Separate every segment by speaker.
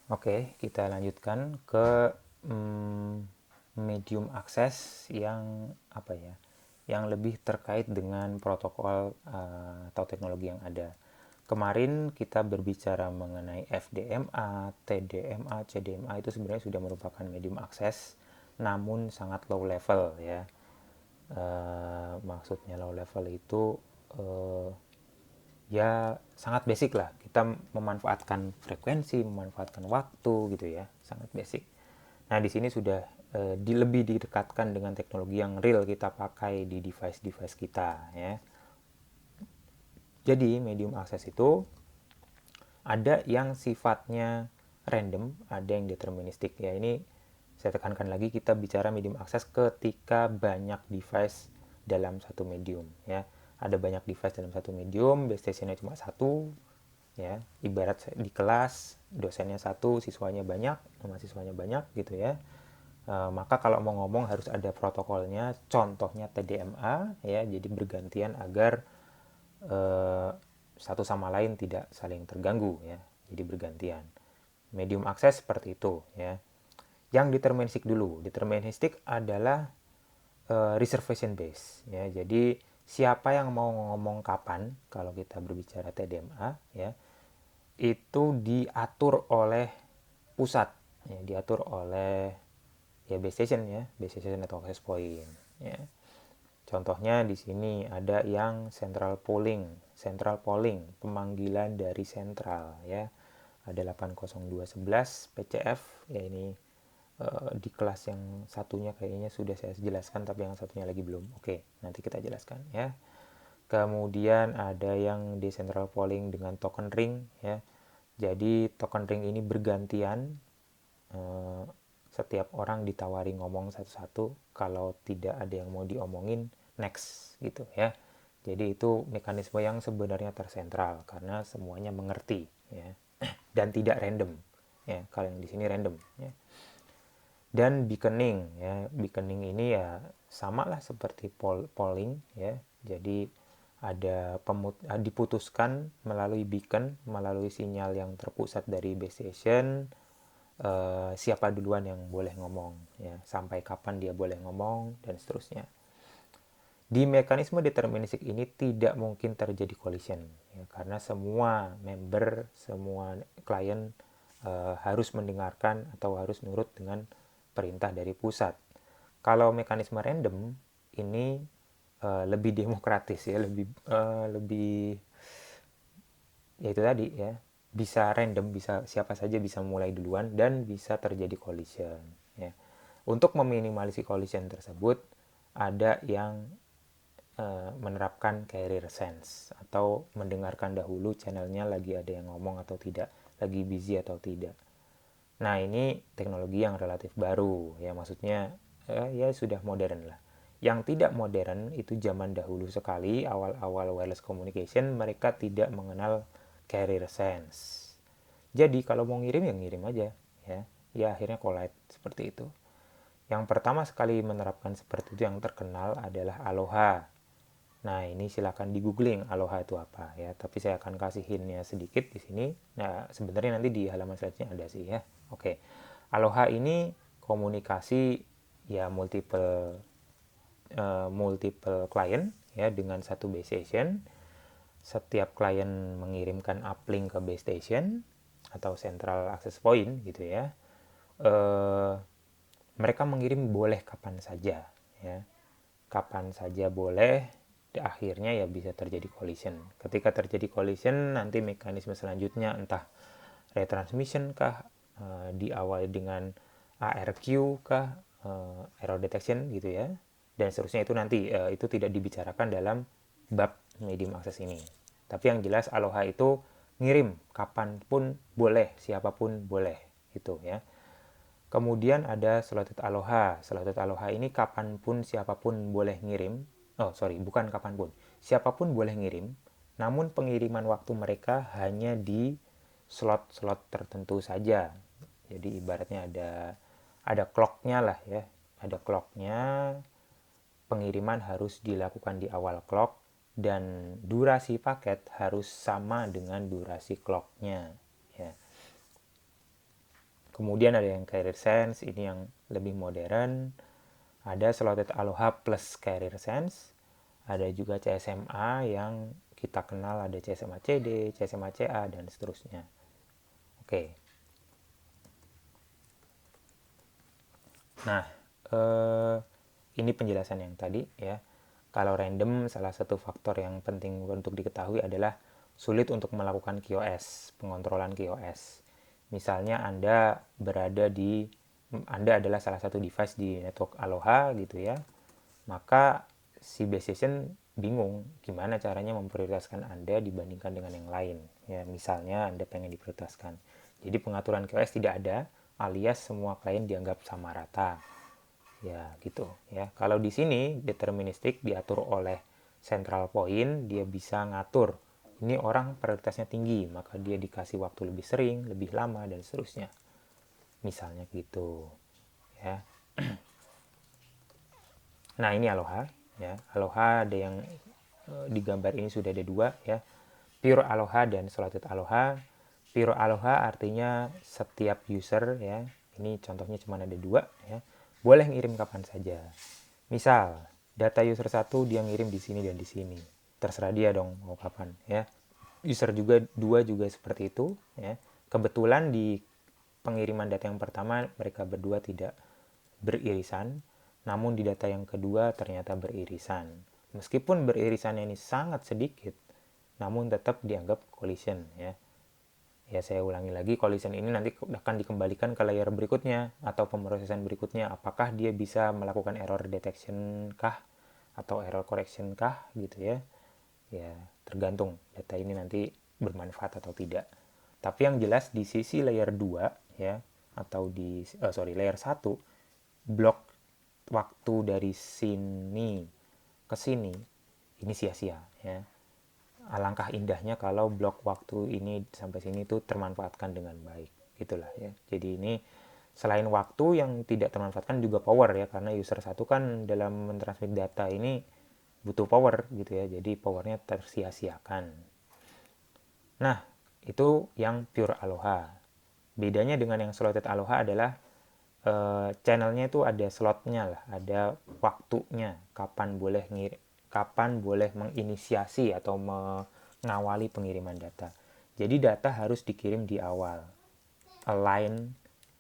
Speaker 1: Oke, kita lanjutkan ke medium akses yang apa ya? Yang lebih terkait dengan protokol atau teknologi yang ada. Kemarin kita berbicara mengenai FDMA, TDMA, CDMA itu sebenarnya sudah merupakan medium akses, namun sangat low level ya. Maksudnya low level itu eh, ya sangat basic lah, kita memanfaatkan frekuensi, memanfaatkan waktu gitu ya, sangat basic. Nah di sini sudah lebih didekatkan dengan teknologi yang real kita pakai di device-device kita ya. Jadi medium akses itu ada yang sifatnya random, ada yang deterministik ya. Ini saya tekankan lagi, kita bicara medium akses ketika banyak device dalam satu medium ya. Ada banyak device dalam satu medium, base stationnya cuma satu ya. Ibarat di kelas dosennya satu, siswanya banyak, mahasiswanya banyak gitu ya. Maka kalau mau ngomong harus ada protokolnya, contohnya TDMA ya, jadi bergantian agar eh, satu sama lain tidak saling terganggu ya, jadi bergantian. Medium akses seperti itu ya. Yang deterministik dulu, deterministik adalah reservation base ya, jadi siapa yang mau ngomong kapan kalau kita berbicara TDMA ya, itu diatur oleh pusat ya, diatur oleh ya base station ya, base station atau access point ya. Contohnya di sini ada yang central polling, pemanggilan dari sentral ya. Ada 80211 PCF ya, ini di kelas yang satunya kayaknya sudah saya jelaskan, tapi yang satunya lagi belum. Oke, nanti kita jelaskan ya. Kemudian ada yang decentral polling dengan token ring ya. Jadi token ring ini bergantian, eh, setiap orang ditawari ngomong satu-satu, kalau tidak ada yang mau diomongin next gitu ya. Jadi itu mekanisme yang sebenarnya tersentral karena semuanya mengerti ya, dan tidak random ya. Kalau yang di sini random ya. Dan beaconing ya, beaconing ini ya sama lah seperti polling ya. Jadi ada diputuskan melalui beacon, melalui sinyal yang terpusat dari base station, siapa duluan yang boleh ngomong ya, sampai kapan dia boleh ngomong dan seterusnya. Di mekanisme deterministik ini tidak mungkin terjadi collision ya, karena semua member, semua klien harus mendengarkan atau harus nurut dengan perintah dari pusat. Kalau mekanisme random ini lebih demokratis ya, lebih ya itu tadi ya, bisa random, bisa siapa saja bisa mulai duluan dan bisa terjadi collision ya. Untuk meminimalisasi collision tersebut ada yang menerapkan carrier sense atau mendengarkan dahulu channelnya lagi ada yang ngomong atau tidak, lagi busy atau tidak. Nah ini teknologi yang relatif baru ya, maksudnya ya sudah modern lah. Yang tidak modern itu zaman dahulu sekali, awal-awal wireless communication mereka tidak mengenal carrier sense. Jadi kalau mau ngirim ya ngirim aja ya. Ya akhirnya collide seperti itu. Yang pertama sekali menerapkan seperti itu yang terkenal adalah Aloha. Nah, ini silakan di googling Aloha itu apa ya. Tapi saya akan kasih hintnya sedikit di sini. Nah, sebenarnya nanti di halaman selanjutnya ada sih ya. Oke. Aloha ini komunikasi ya multiple client ya dengan satu base station. Setiap klien mengirimkan uplink ke base station atau central access point gitu ya. Eh, Mereka mengirim boleh kapan saja ya, kapan saja boleh. Akhirnya ya bisa terjadi collision. Ketika terjadi collision nanti mekanisme selanjutnya entah retransmission kah, diawali dengan ARQ kah, error detection gitu ya, dan seterusnya. Itu nanti itu tidak dibicarakan dalam bab medium access ini. Tapi yang jelas Aloha itu ngirim kapanpun boleh, siapapun boleh gitu ya. Kemudian ada Slotted Aloha. Slotted Aloha ini kapanpun siapapun boleh ngirim. Oh sorry, bukan kapanpun. Siapapun boleh ngirim. Namun pengiriman waktu mereka hanya di slot-slot tertentu saja. Jadi ibaratnya ada clocknya lah ya. Ada clocknya. Pengiriman harus dilakukan di awal clock dan durasi paket harus sama dengan durasi clocknya. Ya. Kemudian ada yang Carrier Sense, ini yang lebih modern. Ada Slotted Aloha plus Carrier Sense. Ada juga CSMA yang kita kenal, ada CSMA CD, CSMA CA, dan seterusnya. Oke. Nah, ini penjelasan yang tadi ya. Kalau random, salah satu faktor yang penting untuk diketahui adalah sulit untuk melakukan QoS, pengontrolan QoS. Misalnya Anda adalah salah satu device di network Aloha gitu ya, maka si base station bingung gimana caranya memprioritaskan Anda dibandingkan dengan yang lain. Ya, misalnya Anda pengen diprioritaskan. Jadi pengaturan QoS tidak ada, alias semua klien dianggap sama rata. Ya, gitu ya. Kalau di sini deterministik diatur oleh central point, dia bisa ngatur ini orang prioritasnya tinggi, maka dia dikasih waktu lebih sering, lebih lama, dan seterusnya. Misalnya gitu ya. Nah, ini Aloha ya. Aloha ada yang di gambar ini sudah ada dua ya. Pure Aloha dan Slotted Aloha. Pure Aloha artinya setiap user ya, ini contohnya cuma ada dua ya, boleh ngirim kapan saja. Misal, data user 1 dia ngirim di sini dan di sini. Terserah dia dong mau kapan ya. User juga 2 juga seperti itu ya. Kebetulan di pengiriman data yang pertama mereka berdua tidak beririsan, namun di data yang kedua ternyata beririsan. Meskipun beririsannya ini sangat sedikit, namun tetap dianggap collision ya. Ya, saya ulangi lagi, collision ini nanti akan dikembalikan ke layer berikutnya atau pemrosesan berikutnya. Apakah dia bisa melakukan error detection kah atau error correction kah gitu ya. Ya, tergantung data ini nanti bermanfaat atau tidak. Tapi yang jelas di sisi layer 2 ya, atau layer 1, blok waktu dari sini ke sini ini sia-sia ya. Alangkah indahnya kalau blok waktu ini sampai sini tuh termanfaatkan dengan baik gitulah ya. Jadi ini selain waktu yang tidak termanfaatkan juga power ya, karena user satu kan dalam mentransmit data ini butuh power gitu ya, jadi powernya tersia-siakan. Nah, itu yang pure Aloha. Bedanya dengan yang slotted Aloha adalah channelnya itu ada slotnya lah, ada waktunya kapan boleh menginisiasi atau mengawali pengiriman data. Jadi data harus dikirim di awal, align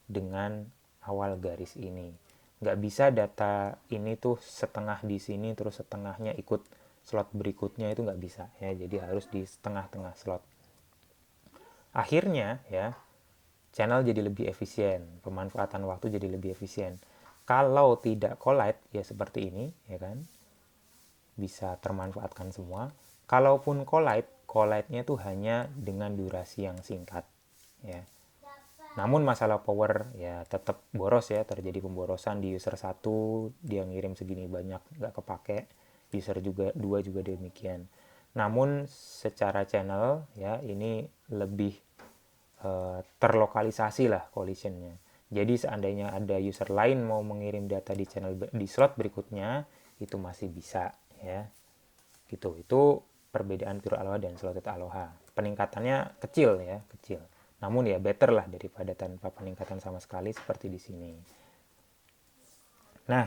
Speaker 1: dengan awal garis ini. Nggak bisa data ini tuh setengah di sini terus setengahnya ikut slot berikutnya, itu nggak bisa ya. Jadi harus di tengah-tengah slot. Akhirnya ya, channel jadi lebih efisien, pemanfaatan waktu jadi lebih efisien. Kalau tidak collide ya seperti ini ya kan, bisa termanfaatkan semua. Kalaupun collide-nya itu hanya dengan durasi yang singkat ya. Namun masalah power ya tetap boros ya, terjadi pemborosan di user 1, dia ngirim segini banyak nggak kepake, user 2 juga demikian. Namun secara channel ya ini lebih terlokalisasi lah collisionnya. Jadi seandainya ada user lain mau mengirim data di slot berikutnya, itu masih bisa ya. Gitu. Itu perbedaan pure Aloha dan slotted Aloha. Peningkatannya kecil ya, kecil. Namun ya better lah daripada tanpa peningkatan sama sekali seperti di sini. Nah,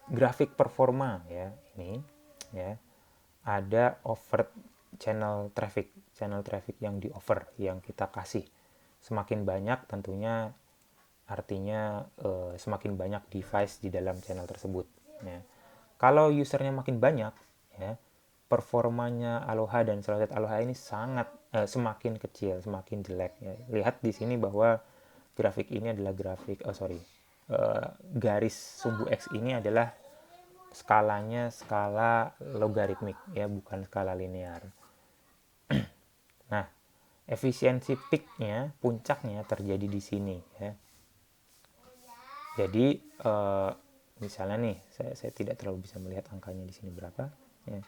Speaker 1: grafik performa ya ini ya, ada over channel traffic yang di over, yang kita kasih semakin banyak tentunya artinya semakin banyak device di dalam channel tersebut ya. Kalau usernya makin banyak ya, performanya Aloha dan Slotted Aloha ini semakin kecil, semakin jelek ya. Lihat di sini bahwa grafik ini adalah garis sumbu X ini adalah skalanya skala logaritmik ya, bukan skala linear. Nah, efisiensi peaknya, puncaknya terjadi di sini ya. Jadi misalnya nih, saya tidak terlalu bisa melihat angkanya di sini berapa ya.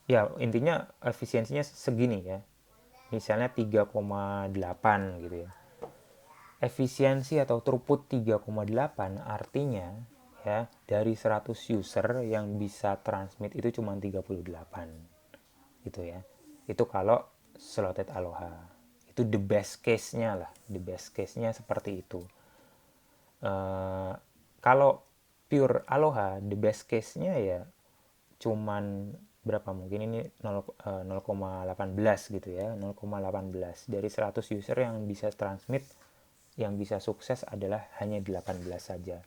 Speaker 1: Ya intinya efisiensinya segini ya. Misalnya 3,8 gitu ya. Efisiensi atau throughput 3,8 artinya ya dari 100 user yang bisa transmit itu cuma 38 gitu ya. Itu kalau slotted aloha. Itu the best case-nya lah, the best case-nya seperti itu. Kalau pure aloha, the best case-nya ya cuman berapa, mungkin ini 0,18 gitu ya, 0,18 dari 100 user yang bisa transmit, yang bisa sukses adalah hanya 18 saja.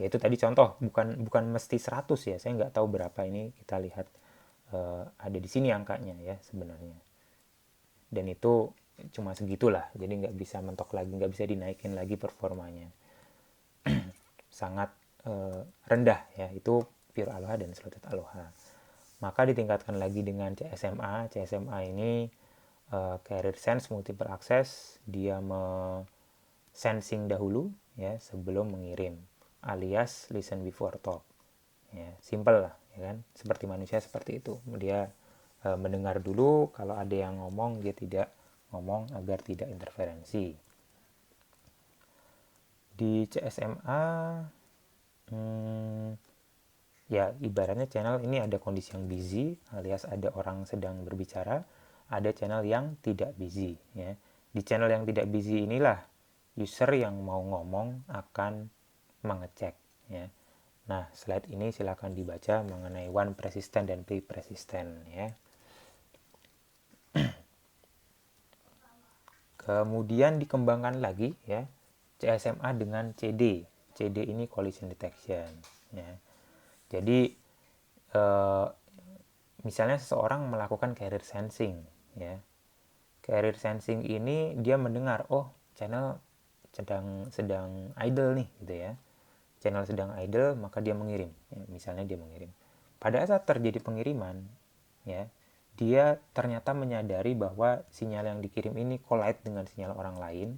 Speaker 1: Yaitu tadi contoh, bukan mesti 100 ya, saya nggak tahu berapa, ini kita lihat ada di sini angkanya ya sebenarnya. Dan itu cuma segitulah, jadi nggak bisa mentok lagi, nggak bisa dinaikin lagi performanya. Sangat rendah ya, itu pure aloha dan slotted aloha. Maka ditingkatkan lagi dengan CSMA. CSMA ini Carrier Sense Multiple Access, dia sensing dahulu ya sebelum mengirim, alias listen before talk. Ya, simple lah ya kan, seperti manusia seperti itu. Dia mendengar dulu, kalau ada yang ngomong dia tidak ngomong agar tidak interferensi. Di CSMA ya ibaratnya channel ini ada kondisi yang busy, alias ada orang sedang berbicara, ada channel yang tidak busy ya. Di channel yang tidak busy inilah user yang mau ngomong akan mengecek ya. Nah, slide ini silakan dibaca mengenai one persistent dan pre-persistent ya. Kemudian dikembangkan lagi ya, CSMA dengan CD. CD ini collision detection ya. Jadi misalnya seseorang melakukan carrier sensing ya. Carrier sensing ini dia mendengar, oh channel sedang idle nih gitu ya. Channel sedang idle, maka dia mengirim. Ya, misalnya dia mengirim. Pada saat terjadi pengiriman, ya, dia ternyata menyadari bahwa sinyal yang dikirim ini collide dengan sinyal orang lain.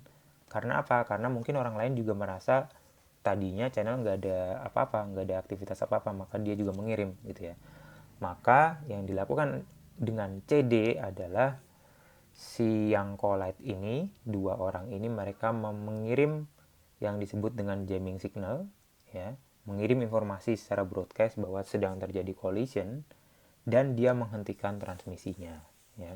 Speaker 1: Karena apa? Karena mungkin orang lain juga merasa tadinya channel nggak ada apa-apa, nggak ada aktivitas apa-apa, maka dia juga mengirim gitu ya. Maka yang dilakukan dengan CD adalah si yang collide ini, dua orang ini mereka mengirim yang disebut dengan jamming signal ya, mengirim informasi secara broadcast bahwa sedang terjadi collision dan dia menghentikan transmisinya ya.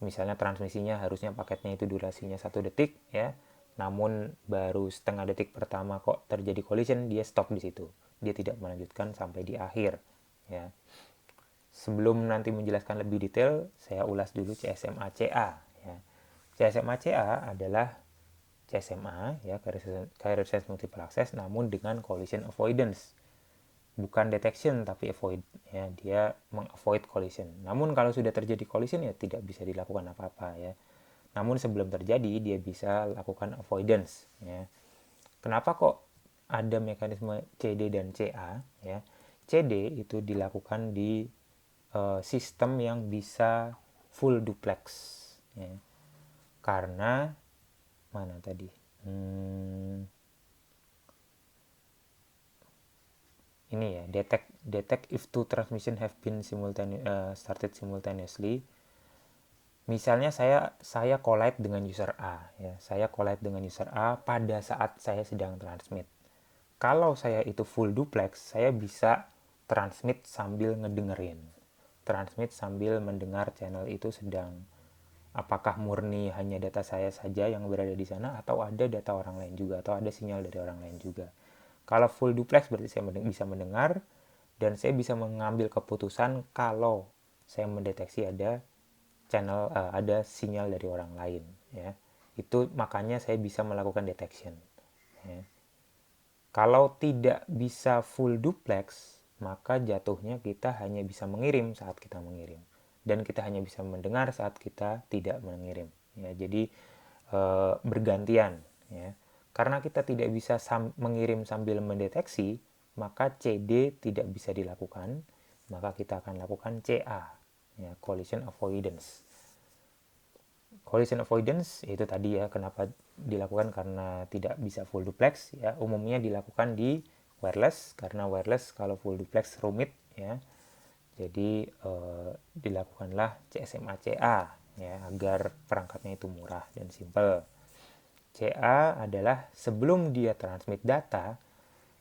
Speaker 1: Misalnya transmisinya harusnya paketnya itu durasinya 1 detik ya, namun baru setengah detik pertama kok terjadi collision, dia stop di situ, dia tidak melanjutkan sampai di akhir ya. Sebelum nanti menjelaskan lebih detail, saya ulas dulu CSMA-CA ya. CSMA-CA adalah CSMA ya, Carrier Sense Multiple Access, namun dengan collision avoidance. Bukan detection tapi avoid ya, dia mengavoid collision. Namun kalau sudah terjadi collision ya tidak bisa dilakukan apa-apa ya. Namun sebelum terjadi dia bisa lakukan avoidance ya. Kenapa kok ada mekanisme CD dan CA ya? CD itu dilakukan di sistem yang bisa full duplex ya. Karena mana tadi? Ini ya, detect if two transmission have been started simultaneously. Misalnya saya collide dengan user A ya, saya collide dengan user A pada saat saya sedang transmit. Kalau saya itu full duplex, saya bisa transmit sambil ngedengerin, transmit sambil mendengar channel itu sedang, apakah murni hanya data saya saja yang berada di sana atau ada data orang lain juga, atau ada sinyal dari orang lain juga. Kalau full duplex berarti saya bisa mendengar dan saya bisa mengambil keputusan kalau saya mendeteksi ada channel ada sinyal dari orang lain ya. Itu makanya saya bisa melakukan detection ya. Kalau tidak bisa full duplex, maka jatuhnya kita hanya bisa mengirim saat kita mengirim dan kita hanya bisa mendengar saat kita tidak mengirim ya. Jadi bergantian ya. Karena kita tidak bisa mengirim sambil mendeteksi, maka CD tidak bisa dilakukan, maka kita akan lakukan CA ya, collision avoidance. Collision avoidance itu tadi ya, kenapa dilakukan karena tidak bisa full duplex ya. Umumnya dilakukan di wireless, karena wireless kalau full duplex rumit ya. Jadi dilakukanlah CSMA-CA ya, agar perangkatnya itu murah dan simple. CA adalah sebelum dia transmit data,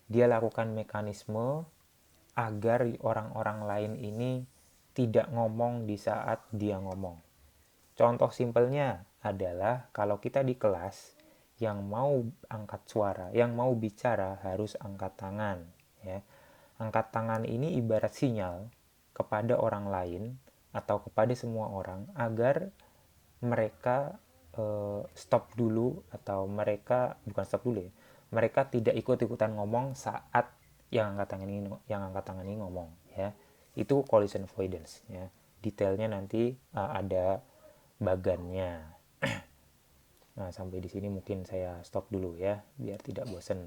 Speaker 1: dia lakukan mekanisme agar orang-orang lain ini tidak ngomong di saat dia ngomong. Contoh simpelnya adalah kalau kita di kelas, yang mau angkat suara, yang mau bicara harus angkat tangan, ya. Angkat tangan ini ibarat sinyal kepada orang lain atau kepada semua orang agar mereka stop dulu, atau mereka bukan stop dulu ya, mereka tidak ikut-ikutan ngomong saat yang angkat tangan ini ngomong, ya. Itu collision avoidance, ya. Detailnya nanti ada bagannya. Nah, sampai di sini mungkin saya stop dulu ya, biar tidak bosen.